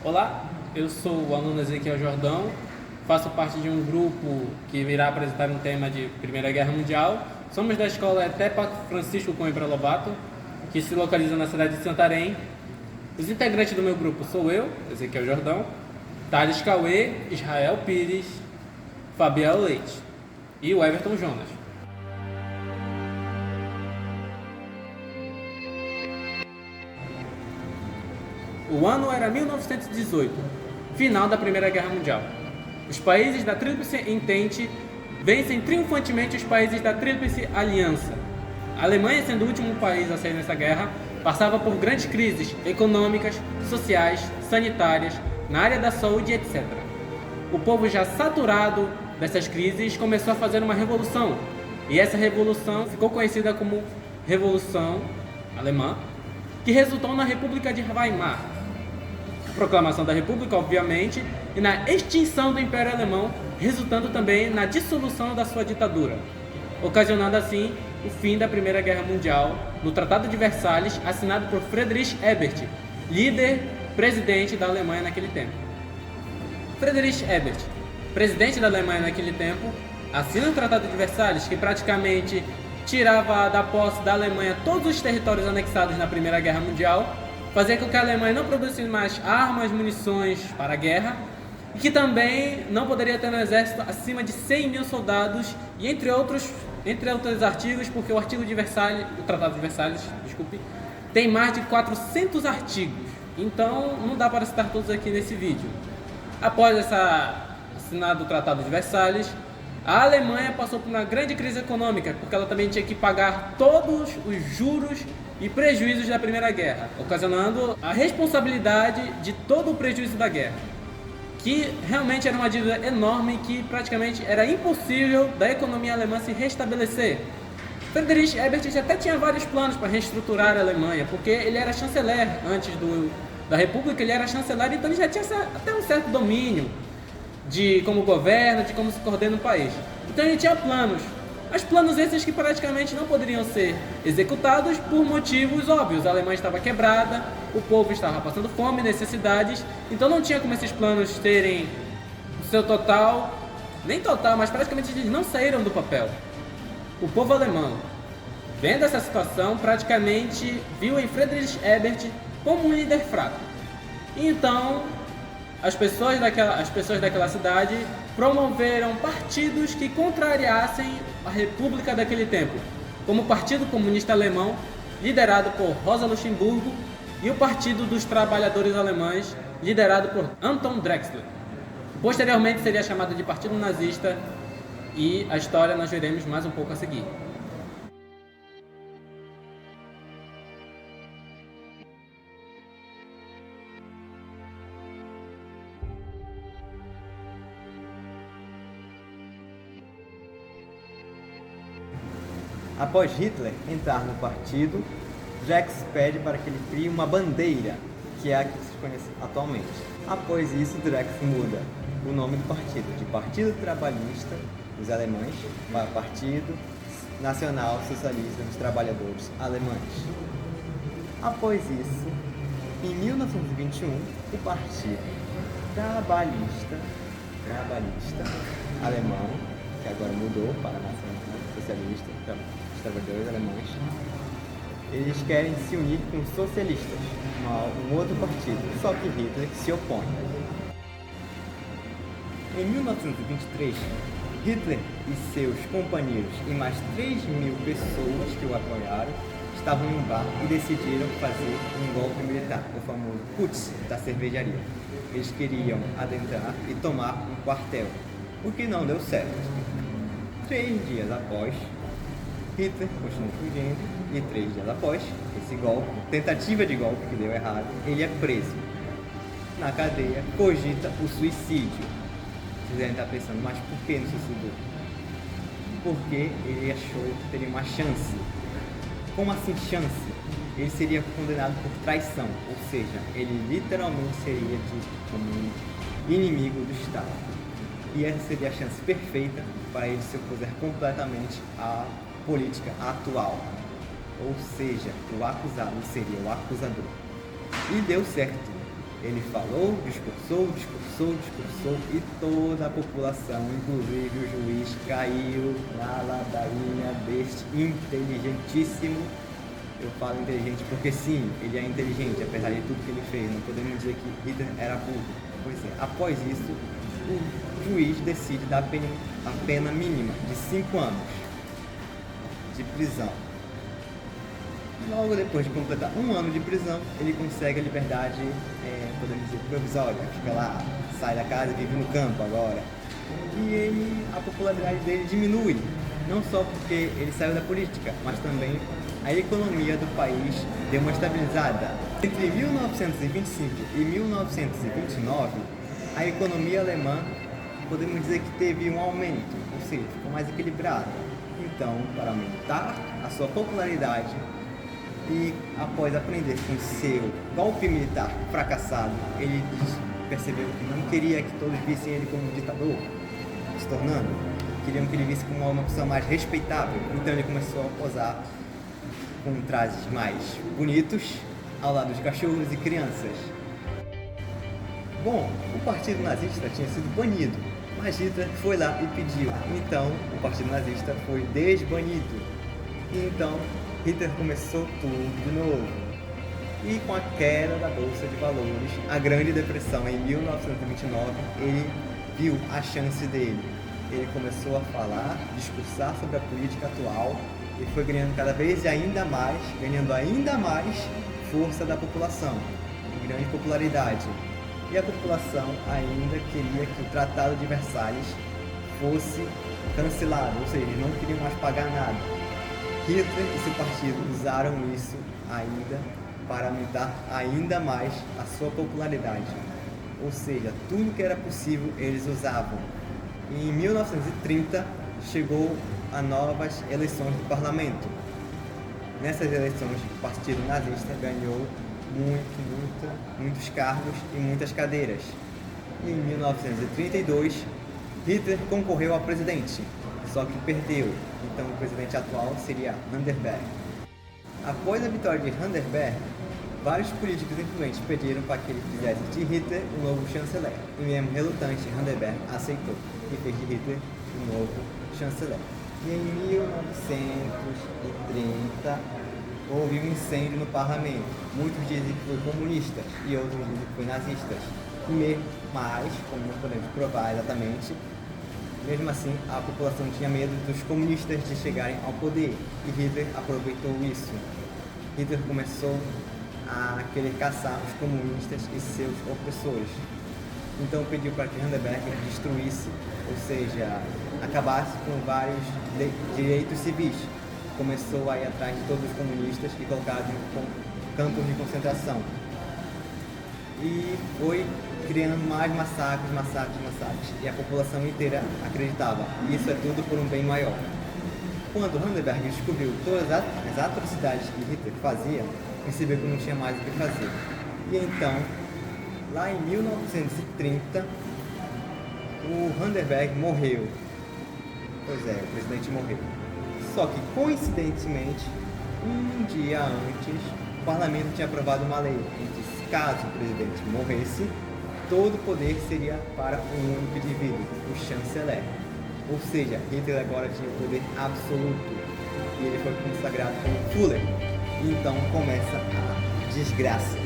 Olá, eu sou o aluno Ezequiel Jordão, faço parte de um grupo que irá apresentar um tema de Primeira Guerra Mundial. Somos da escola ETEPA Francisco Coimbra Lobato, que se localiza na cidade de Santarém. Os integrantes do meu grupo sou eu, Ezequiel Jordão, Thales Cauê, Israel Pires, Fabiel Leite e o Everton Jonas. O ano era 1918, final da Primeira Guerra Mundial. Os países da Tríplice Entente vencem triunfantemente os países da Tríplice Aliança. A Alemanha, sendo o último país a sair nessa guerra, passava por grandes crises econômicas, sociais, sanitárias, na área da saúde, etc. O povo, já saturado dessas crises, começou a fazer uma revolução. E essa revolução ficou conhecida como Revolução Alemã, que resultou na República de Weimar. Proclamação da República, obviamente, e na extinção do Império Alemão, resultando também na dissolução da sua ditadura, ocasionando assim o fim da Primeira Guerra Mundial no Tratado de Versalhes, assinado por Friedrich Ebert, líder presidente da Alemanha naquele tempo. Friedrich Ebert, presidente da Alemanha naquele tempo, assina o Tratado de Versalhes, que praticamente tirava da posse da Alemanha todos os territórios anexados na Primeira Guerra Mundial, fazia com que a Alemanha não produzisse mais armas, munições para a guerra, e que também não poderia ter no exército acima de 100 mil soldados, e entre outros artigos, porque o Tratado de Versalhes, tem mais de 400 artigos, então não dá para citar todos aqui nesse vídeo. Após assinado o Tratado de Versalhes, a Alemanha passou por uma grande crise econômica, porque ela também tinha que pagar todos os juros e prejuízos da Primeira Guerra, ocasionando a responsabilidade de todo o prejuízo da guerra, que realmente era uma dívida enorme que praticamente era impossível da economia alemã se restabelecer. Friedrich Ebert já até tinha vários planos para reestruturar a Alemanha, porque ele era chanceler antes da República, ele era chanceler, então ele já tinha até um certo domínio de como governa, de como se coordena o país. Então ele tinha planos, mas planos esses que praticamente não poderiam ser executados por motivos óbvios. A Alemanha estava quebrada, o povo estava passando fome, necessidades, então não tinha como esses planos terem o seu total, nem total, mas praticamente eles não saíram do papel. O povo alemão, vendo essa situação, praticamente viu em Friedrich Ebert como um líder fraco. Então as pessoas daquela cidade promoveram partidos que contrariassem a República daquele tempo, como o Partido Comunista Alemão, liderado por Rosa Luxemburgo, e o Partido dos Trabalhadores Alemães, liderado por Anton Drexler. Posteriormente seria chamado de Partido Nazista, e a história nós veremos mais um pouco a seguir. Após Hitler entrar no partido, Drex pede para que ele crie uma bandeira, que é a que se conhece atualmente. Após isso, Drex muda o nome do partido, de Partido Trabalhista dos Alemães para Partido Nacional Socialista dos Trabalhadores Alemães. Após isso, em 1921, o Partido Trabalhista Alemão, que agora mudou para Nacional Socialista dos Trabalhadores Alemães, eles querem se unir com os socialistas, um outro partido, só que Hitler se opõe. Em 1923, Hitler e seus companheiros e mais 3 mil pessoas que o apoiaram estavam em um bar e decidiram fazer um golpe militar, o famoso Putsch da cervejaria. Eles queriam adentrar e tomar um quartel, o que não deu certo. 3 dias após, Hitler continuou fugindo e 3 dias após esse golpe, tentativa de golpe que deu errado, ele é preso. Na cadeia, cogita o suicídio. Vocês devem estar pensando, mas por que não suicidou? Porque ele achou que teria uma chance. Como assim chance? Ele seria condenado por traição, ou seja, ele literalmente seria dito como um inimigo do Estado. E essa seria a chance perfeita para ele se opuser completamente à política atual. Ou seja, o acusado seria o acusador. E deu certo. Ele falou, discursou e toda a população, inclusive o juiz, caiu na ladainha deste inteligentíssimo. Eu falo inteligente porque sim, ele é inteligente, apesar de tudo que ele fez. Não podemos dizer que Hitler era burro. Pois é, após isso, o juiz decide dar a pena mínima de 5 anos de prisão. Logo depois de completar 1 ano de prisão, ele consegue a liberdade, podemos dizer, provisória. Fica lá, sai da casa e vive no campo agora. E a popularidade dele diminui, não só porque ele saiu da política, mas também a economia do país deu uma estabilizada. Entre 1925 e 1929, a economia alemã, podemos dizer que teve um aumento, ou seja, ficou mais equilibrada. Então, para aumentar a sua popularidade e após aprender com seu golpe militar fracassado, ele percebeu que não queria que todos vissem ele como um ditador, se tornando, queriam que ele visse como uma pessoa mais respeitável. Então ele começou a posar com trajes mais bonitos ao lado de cachorros e crianças. Bom, o partido nazista tinha sido banido, mas Hitler foi lá e pediu. Então o partido nazista foi desbanido. E então Hitler começou tudo de novo. E com a queda da Bolsa de Valores, a Grande Depressão em 1929, ele viu a chance dele. Ele começou a falar, discursar sobre a política atual e foi ganhando cada vez ainda mais força da população, grande popularidade. E a população ainda queria que o Tratado de Versalhes fosse cancelado, ou seja, eles não queriam mais pagar nada. Hitler e seu partido usaram isso ainda para aumentar ainda mais a sua popularidade. Ou seja, tudo que era possível eles usavam. E em 1930 chegou a novas eleições do parlamento. Nessas eleições, o partido nazista ganhou muitos cargos e muitas cadeiras. E em 1932, Hitler concorreu a presidente, só que perdeu. Então o presidente atual seria Hindenburg. Após a vitória de Hindenburg, vários políticos influentes pediram para que ele fizesse de Hitler o novo chanceler. E mesmo relutante, Hindenburg aceitou e fez de Hitler o novo chanceler. E em 1930 houve um incêndio no parlamento. Muitos dizem que foi comunista e outros dizem que foi nazistas. Mas, como não podemos provar exatamente, mesmo assim a população tinha medo dos comunistas de chegarem ao poder e Hitler aproveitou isso. Hitler começou a querer caçar os comunistas e seus opressores. Então pediu para que Hindenburg destruísse, ou seja, acabasse com vários direitos civis. Começou a ir atrás de todos os comunistas e colocá-los em campos de concentração. E foi criando mais massacres. E a população inteira acreditava. Isso é tudo por um bem maior. Quando Hindenburg descobriu todas as atrocidades que Hitler fazia, percebeu que não tinha mais o que fazer. E então, lá em 1930, o Hindenburg morreu. Pois é, o presidente morreu. Só que, coincidentemente, um dia antes, o parlamento tinha aprovado uma lei em que, caso o presidente morresse, todo o poder seria para um único indivíduo, o chanceler. Ou seja, Hitler agora tinha o poder absoluto e ele foi consagrado como Führer. E então começa a desgraça.